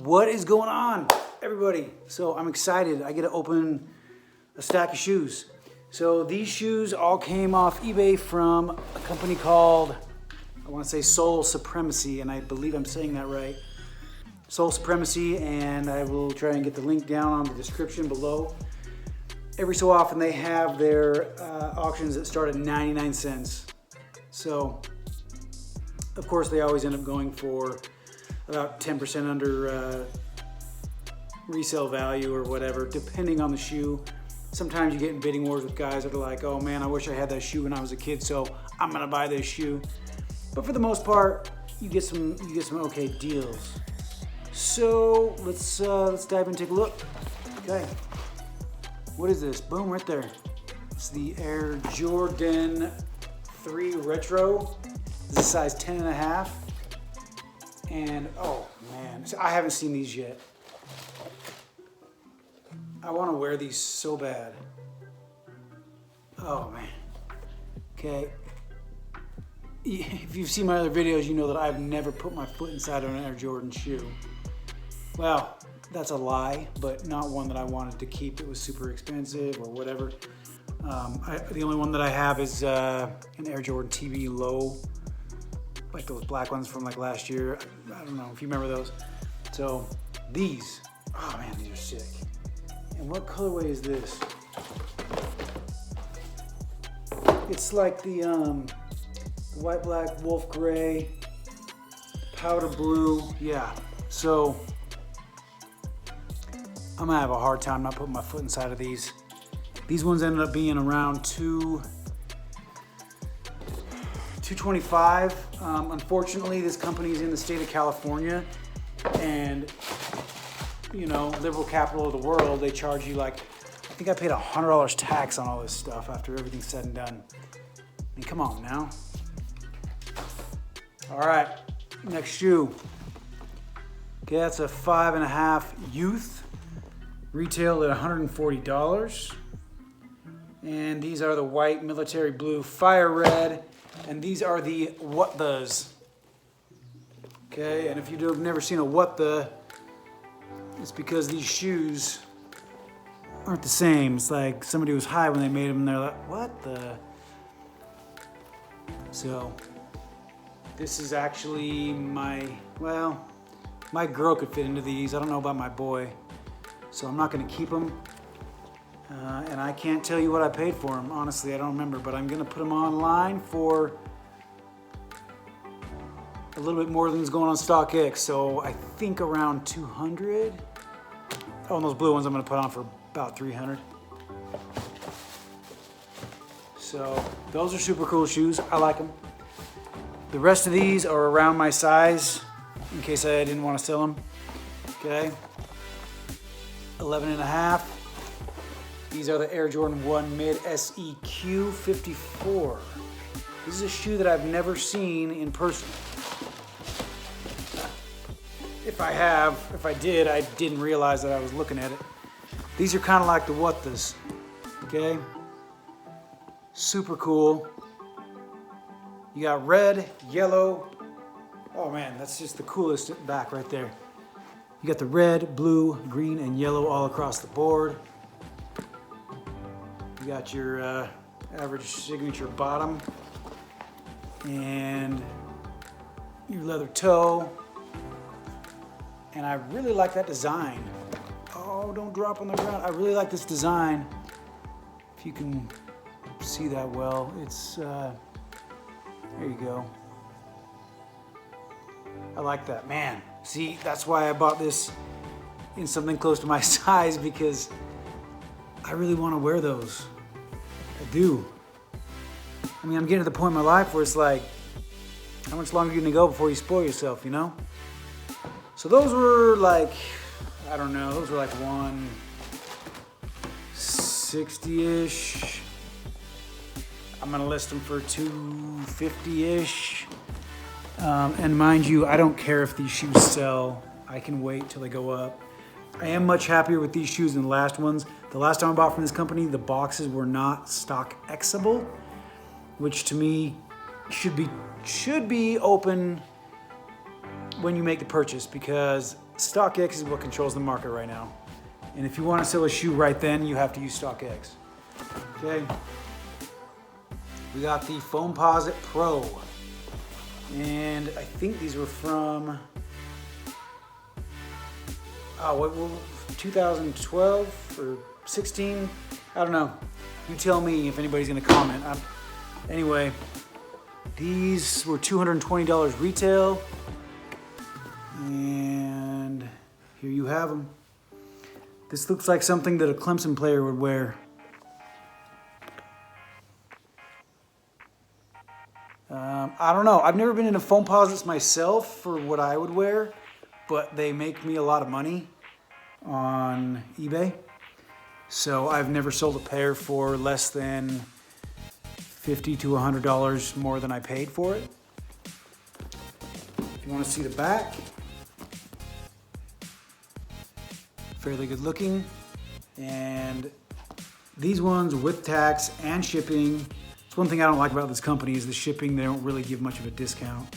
What is going on, everybody? So I'm excited. I get to open a stack of shoes. So these shoes all came off eBay from a company called, I want to say Soul Supremacy, and I believe I'm saying that right. Soul Supremacy, and I will try and get the link down on the description below. Every so often they have their auctions that start at 99 cents. So, of course, they always end up going for about 10% under resale value or whatever, depending on the shoe. Sometimes you get in bidding wars with guys that are like, oh man, I wish I had that shoe when I was a kid, so I'm gonna buy this shoe. But for the most part, you get some okay deals. So let's dive in and take a look. Okay, what is this? Boom, right there. It's the Air Jordan 3 Retro. This is size 10.5. And oh man, I haven't seen these yet. I want to wear these so bad. Oh man. Okay. If you've seen my other videos, you know that I've never put my foot inside of an Air Jordan shoe. Well, that's a lie, but not one that I wanted to keep. It was super expensive or whatever. The only one that I have is an Air Jordan TV Low, like those black ones from like last year. I don't know if you remember those. So these, oh man, these are sick. And what colorway is this? It's like the white, black, wolf gray, powder blue. Yeah, so I'm gonna have a hard time not putting my foot inside of these. These ones ended up being around $225. Unfortunately, this company is in the state of California, and you know, liberal capital of the world, they charge you like, I think I paid $100 tax on all this stuff after everything's said and done. I mean, come on now. All right, next shoe. Okay, that's a 5.5 youth, retail at $140. And these are the white military blue fire red, and these are the what thes. Okay, and if you've never seen a what the, it's because these shoes aren't the same. It's like somebody was high when they made them and they're like, what the? So this is actually my girl could fit into these. I don't know about my boy. So I'm not gonna keep them. And I can't tell you what I paid for them. Honestly, I don't remember, but I'm gonna put them online for a little bit more than is going on StockX. So I think around 200. Oh, and those blue ones I'm gonna put on for about 300. So those are super cool shoes. I like them. The rest of these are around my size in case I didn't want to sell them. Okay. 11.5. These are the Air Jordan 1 Mid SEQ 54. This is a shoe that I've never seen in person. If I did, I didn't realize that I was looking at it. These are kind of like the what thes, okay? Super cool. You got red, yellow. Oh man, that's just the coolest back right there. You got the red, blue, green, and yellow all across the board. You got your average signature bottom and your leather toe. And I really like that design. Oh, don't drop on the ground. I really like this design. If you can see that well, it's, there you go. I like that, man. See, that's why I bought this in something close to my size, because I really want to wear those. I do. I mean, I'm getting to the point in my life where it's like, how much longer are you gonna go before you spoil yourself, you know? So those were like, I don't know, those were like 160-ish. I'm gonna list them for 250-ish. And mind you, I don't care if these shoes sell. I can wait till they go up. I am much happier with these shoes than the last ones. The last time I bought from this company, the boxes were not StockXable, which to me should be open when you make the purchase, because StockX is what controls the market right now. And if you want to sell a shoe right then, you have to use StockX. Okay. We got the Foamposite Pro. And I think these were from 2012 or 16? I don't know. You tell me if anybody's gonna comment. Anyway, these were $220 retail. And here you have them. This looks like something that a Clemson player would wear. I don't know. I've never been into Foamposites myself for what I would wear, but they make me a lot of money on eBay. So I've never sold a pair for less than $50 to $100 more than I paid for it. If you want to see the back, fairly good looking. And these ones with tax and shipping. It's one thing I don't like about this company is the shipping. They don't really give much of a discount.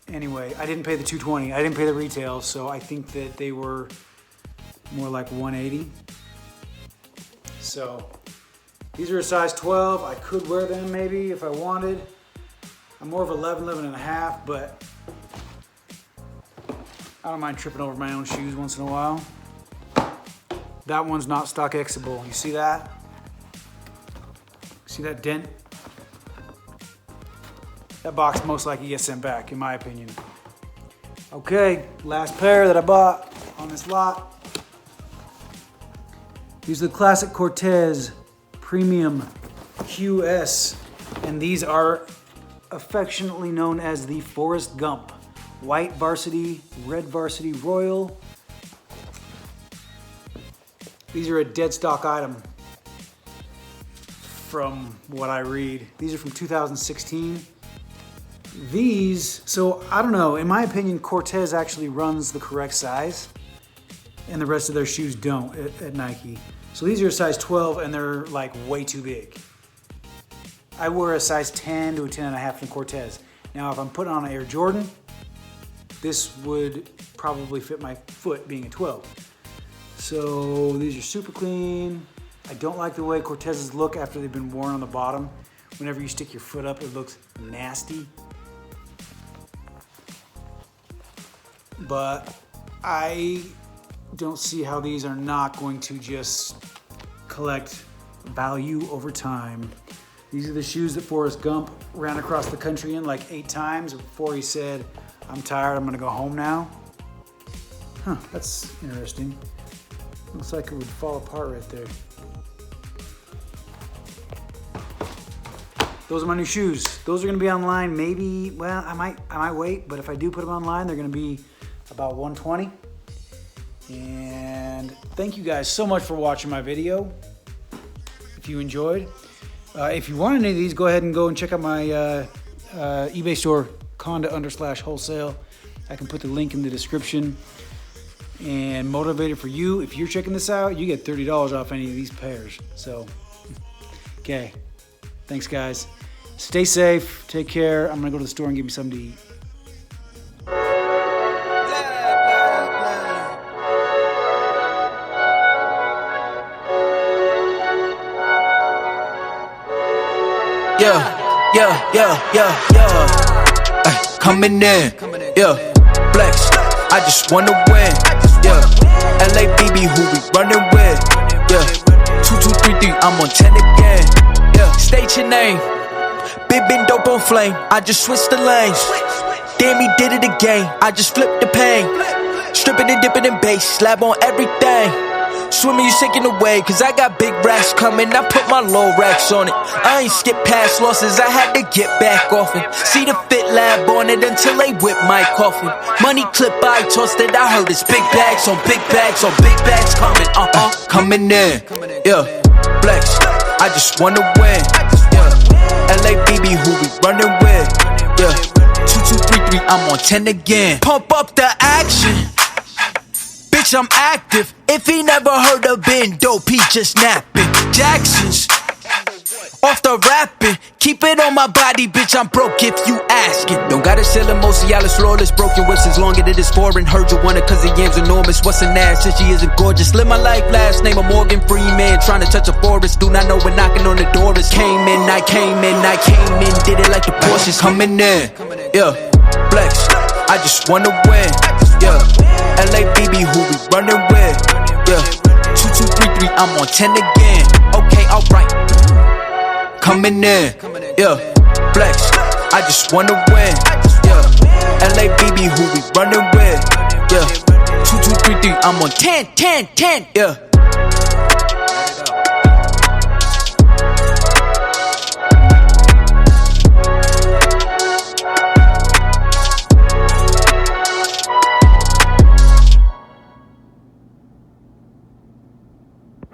Anyway, I didn't pay the $220. I didn't pay the retail, so I think that they were more like $180. So these are a size 12. I could wear them maybe if I wanted. I'm more of 11 and a half, but I don't mind tripping over my own shoes once in a while. That one's not StockXable. You see that? See that dent? That box most likely gets sent back, in my opinion. Okay, last pair that I bought on this lot. These are the Classic Cortez Premium QS, and these are affectionately known as the Forrest Gump. White varsity, red varsity royal. These are a dead stock item from what I read. These are from 2016. These, so I don't know, in my opinion, Cortez actually runs the correct size and the rest of their shoes don't at Nike. So these are a size 12 and they're like way too big. I wear a size 10 to a 10 and a half in Cortez. Now if I'm putting on an Air Jordan, this would probably fit my foot being a 12. So these are super clean. I don't like the way Cortezes look after they've been worn on the bottom. Whenever you stick your foot up, it looks nasty. But I don't see how these are not going to just collect value over time. These are the shoes that Forrest Gump ran across the country in like 8 times before he said, "I'm tired, I'm gonna go home now." Huh, that's interesting. Looks like it would fall apart right there. Those are my new shoes. Those are gonna be online maybe, well, I might wait, but if I do put them online, they're gonna be about $120. And thank you guys so much for watching my video. If you enjoyed. If you want any of these, go ahead and check out my eBay store, conda_wholesale. I can put the link in the description. And motivated for you, if you're checking this out, you get $30 off any of these pairs. So, okay. Thanks, guys. Stay safe. Take care. I'm going to go to the store and get me something to eat. Ay, coming in, flex. I just wanna win, LABB, who we running with, 2, 2, 3, 3, I'm on 10 again, state your name, been dope on flame, I just switched the lanes, damn he did it again, I just flipped the pain, stripping and dipping in bass, slab on everything, swimming you sinking away, cause I got big racks coming, I put my low racks on it, I ain't skip past losses, I had to get back off it, see the fit lab on it until they whip my coffin, money clip I tossed it, I heard it's big bags on big bags on big bags coming, coming in, flex, I just wanna win, LABB, who we running with, 2, 2, 3, 3, I'm on 10 again, pump up the action, bitch I'm active, if he never heard of been dope, he just napping, Jackson's, off the rapping. Keep it on my body, bitch, I'm broke if you ask it. Don't gotta sell a Mosialis flawless. Broken whips as long as it is foreign. Heard you want it cause the yam's enormous. What's an ass since she isn't gorgeous? Live my life, last name of Morgan Freeman. Trying to touch a forest, do not know when knocking on the door is. Came in, I came in, did it like the Porsches. Coming in, yeah, flex, I just wanna win, yeah. LA BB, who we running with, yeah. 2233, I'm on 10 again. Okay, alright. Coming in, yeah, flex, I just wanna win, yeah. LA BB, who we running with, yeah. 2233, I'm on 10, yeah.